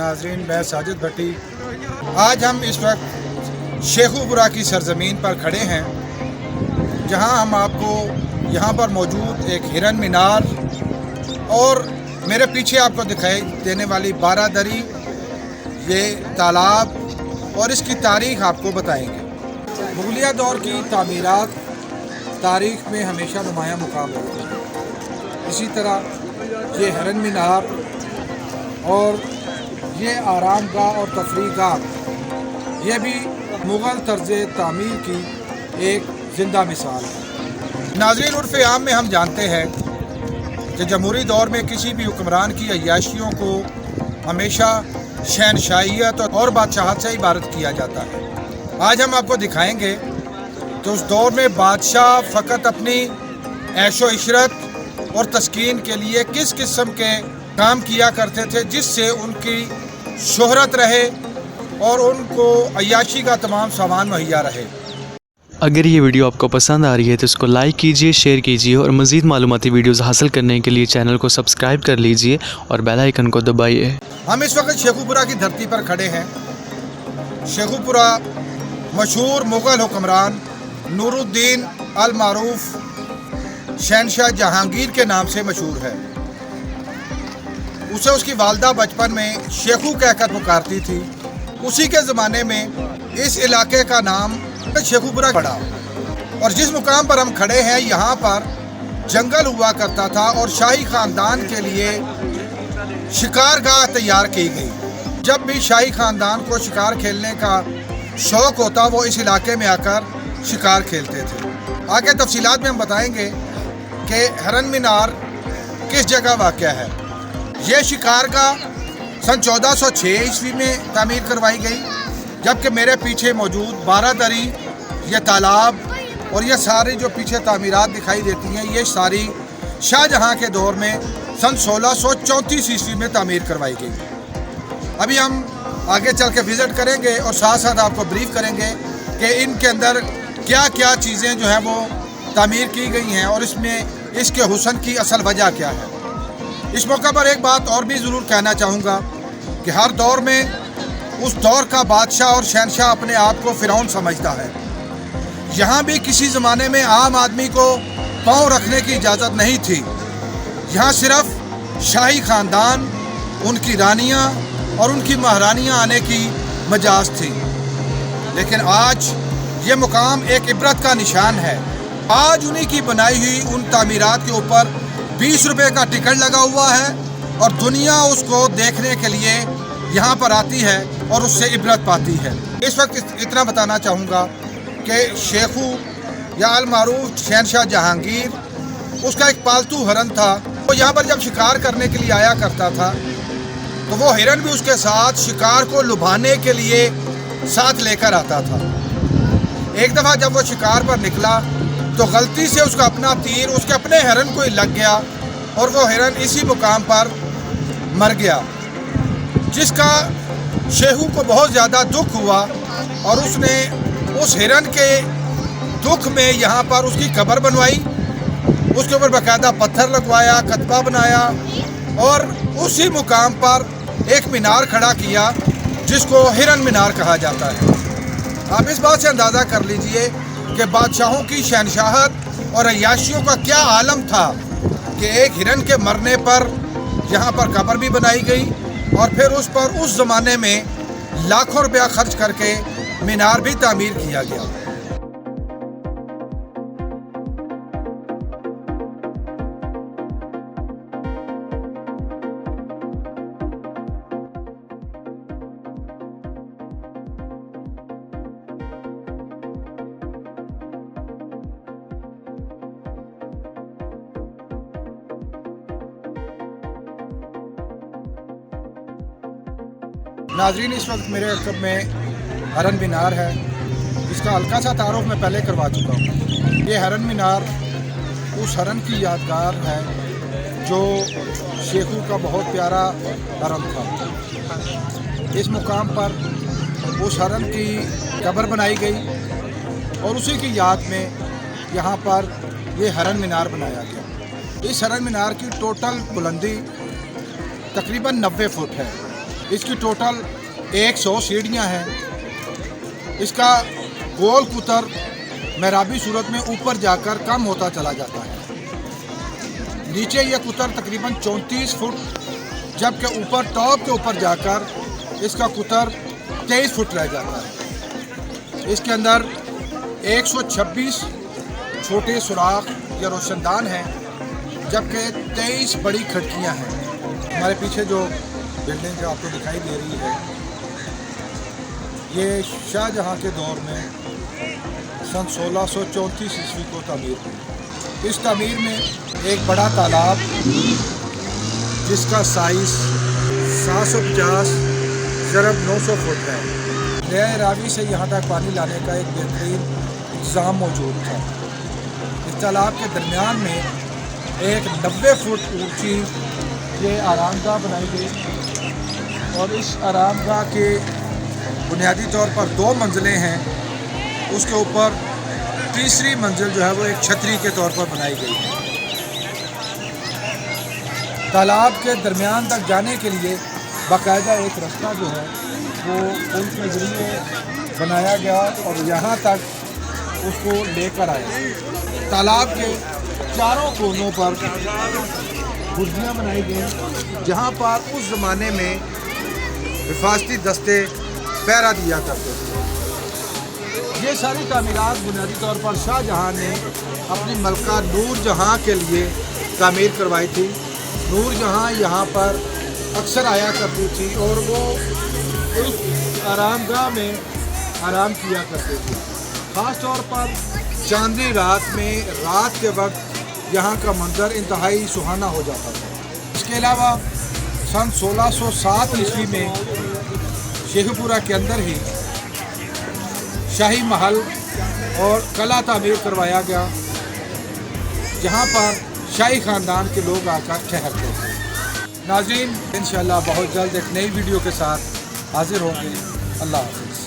नाजरीन, मैं साजिद भट्टी। आज हम इस वक्त शेखुपुरा की सरजमीन पर खड़े हैं, जहां हम आपको यहां पर मौजूद एक हिरन मीनार और मेरे पीछे आपको दिखाई देने वाली बारादरी, ये तालाब और इसकी तारीख़ आपको बताएंगे। मुगलिया दौर की तामीरात तारीख़ में हमेशा नुमायाँ मुकाम रखती है। इसी तरह ये हिरन मीनार और ये आरामगाह और तफरीहगाह, ये भी मुग़ल तर्ज़ तामीर की एक ज़िंदा मिसाल है। नाज़रीन, उर्फ़ आम में हम जानते हैं कि जमहूरी दौर में किसी भी हुक्मरान की अय्याशियों को हमेशा शहनशाहियत और बादशाहत से इबारत किया जाता है। आज हम आपको दिखाएंगे कि उस दौर में बादशाह फ़कत अपनी ऐशो इशरत और तस्कीन के लिए किस किस्म के काम किया करते थे, जिससे उनकी शोहरत रहे और उनको अय्याशी का तमाम सामान मुहैया रहे। अगर ये वीडियो आपको पसंद आ रही है तो इसको लाइक कीजिए, शेयर कीजिए और मज़ीद मालूमाती वीडियोस हासिल करने के लिए चैनल को सब्सक्राइब कर लीजिए और बेल आइकन को दबाइए। हम इस वक्त शेखुपुरा की धरती पर खड़े हैं। शेखुपुरा मशहूर मुग़ल हुक्मरान नूरुद्दीन अल मारूफ शहनशाह जहांगीर के नाम से मशहूर है। उसे उसकी वालदा बचपन में शेखू कहकर पुकारती थी। उसी के ज़माने में इस इलाके का नाम शेखुपुरा पड़ा और जिस मुकाम पर हम खड़े हैं, यहाँ पर जंगल हुआ करता था और शाही ख़ानदान के लिए शिकारगाह तैयार की गई। जब भी शाही ख़ानदान को शिकार खेलने का शौक़ होता, वो इस इलाके में आकर शिकार खेलते थे। आगे तफसीलात में हम बताएंगे कि हिरन मीनार किस जगह वाक़या है। यह शिकारगाह सन 1406 ईस्वी में तामीर करवाई गई, जबकि मेरे पीछे मौजूद बारादरी, ये तालाब और ये सारी जो पीछे तामीरात दिखाई देती हैं, ये सारी शाहजहाँ के दौर में सन 1634 ईस्वी में तामीर करवाई गई। अभी हम आगे चल के विज़िट करेंगे और साथ साथ आपको ब्रीफ करेंगे कि इनके अंदर क्या क्या चीज़ें जो हैं वो तामीर की गई हैं और इसमें इसके हुस्न की असल वजह क्या है। इस मौका पर एक बात और भी ज़रूर कहना चाहूँगा कि हर दौर में उस दौर का बादशाह और शहनशाह अपने आप को फ़िरौन समझता है। यहाँ भी किसी ज़माने में आम आदमी को पाँव रखने की इजाज़त नहीं थी। यहाँ सिर्फ शाही ख़ानदान, उनकी रानियाँ और उनकी महारानियाँ आने की मजाज थी। लेकिन आज ये मुकाम एक इबरत का निशान है। आज उन्हीं की बनाई हुई उन तामीरात के ऊपर 20 रुपये का टिकट लगा हुआ है और दुनिया उसको देखने के लिए यहाँ पर आती है और उससे इबरत पाती है। इस वक्त इतना बताना चाहूँगा कि शेखू या अल मारूफ शहनशाह जहांगीर, उसका एक पालतू हिरन था। वो यहाँ पर जब शिकार करने के लिए आया करता था तो वो हिरन भी उसके साथ शिकार को लुभाने के लिए साथ लेकर आता था। एक दफ़ा जब वो शिकार पर निकला तो गलती से उसका अपना तीर उसके अपने हिरन को ही लग गया और वो हिरन इसी मुकाम पर मर गया, जिसका शेखू को बहुत ज़्यादा दुख हुआ और उसने उस हिरन के दुख में यहाँ पर उसकी कब्र बनवाई, उसके ऊपर बाकायदा पत्थर लगवाया, कतबा बनाया और उसी मुकाम पर एक मीनार खड़ा किया जिसको हिरन मीनार कहा जाता है। आप इस बात से अंदाज़ा कर लीजिए कि बादशाहों की शहनशाहत और अय्याशियों का क्या आलम था कि एक हिरन के मरने पर यहाँ पर कब्र भी बनाई गई और फिर उस पर उस ज़माने में लाखों रुपया खर्च करके मीनार भी तामीर किया गया। नाज़रीन, इस वक्त मेरे अक़ब में हिरन मीनार है, जिसका हल्का सा तारुफ मैं पहले करवा चुका हूँ। ये हिरन मीनार उस हिरन की यादगार है जो शेखू का बहुत प्यारा हिरन था। इस मुकाम पर उस हिरन की कब्र बनाई गई और उसी की याद में यहाँ पर ये हिरन मीनार बनाया गया। इस हिरन मीनार की टोटल बुलंदी तकरीबन 90 फुट है اس کی ٹوٹل 100 سیڑھیاں ہیں۔ اس کا گول قطر محرابی صورت میں اوپر جا کر کم ہوتا چلا جاتا ہے۔ نیچے یہ قطر تقریباً 34 فٹ، جبکہ اوپر ٹاپ کے اوپر جا کر اس کا قطر 23 فٹ رہ جاتا ہے۔ اس کے اندر 126 چھوٹے سوراخ یا روشن دان ہیں، جبکہ 23 بڑی کھڑکیاں ہیں۔ ہمارے پیچھے جو بلڈنگ جو آپ کو دکھائی دے رہی ہے، یہ شاہ جہاں کے دور میں سن 1634 عیسوی کو تعمیر ہوئی۔ اس تعمیر میں ایک بڑا تالاب جس کا سائز 750 ضرب 900 فٹ ہے، دریائے راوی سے یہاں تک پانی لانے کا ایک بہترین انتظام موجود تھا۔ اس تالاب کے درمیان میں ایک 90 فٹ اونچی یہ آرام گاہ بنائی گئی، اور اس آرام گاہ کے بنیادی طور پر 2 منزلیں ہیں۔ اس کے اوپر تیسری منزل جو ہے وہ ایک چھتری کے طور پر بنائی گئی ہے۔ تالاب کے درمیان تک جانے کے لیے باقاعدہ ایک رستہ جو ہے وہ پل کے ذریعے بنایا گیا اور یہاں تک اس کو لے کر آئے۔ تالاب کے چاروں کونوں پر برجیاں بنائی گئیں، جہاں پر اس زمانے میں حفاظتی دستے پہرا دیا کرتے تھے۔ یہ ساری تعمیرات بنیادی طور پر شاہ جہاں نے اپنی ملکہ نور جہاں کے لیے تعمیر کروائی تھی۔ نور جہاں یہاں پر اکثر آیا کرتی تھی اور وہ اس آرام گاہ میں آرام کیا کرتے تھے، خاص طور پر چاندنی رات میں رات کے وقت یہاں کا منظر انتہائی سہانا ہو جاتا تھا۔ اس کے علاوہ سن 1607 عیسوی میں شیخو پورہ کے اندر ہی شاہی محل اور قلعہ تعمیر کروایا گیا، جہاں پر شاہی خاندان کے لوگ آ کر ٹھہرتے تھے۔ ناظرین، انشاءاللہ بہت جلد ایک نئی ویڈیو کے ساتھ حاضر ہوں گے۔ اللہ حافظ۔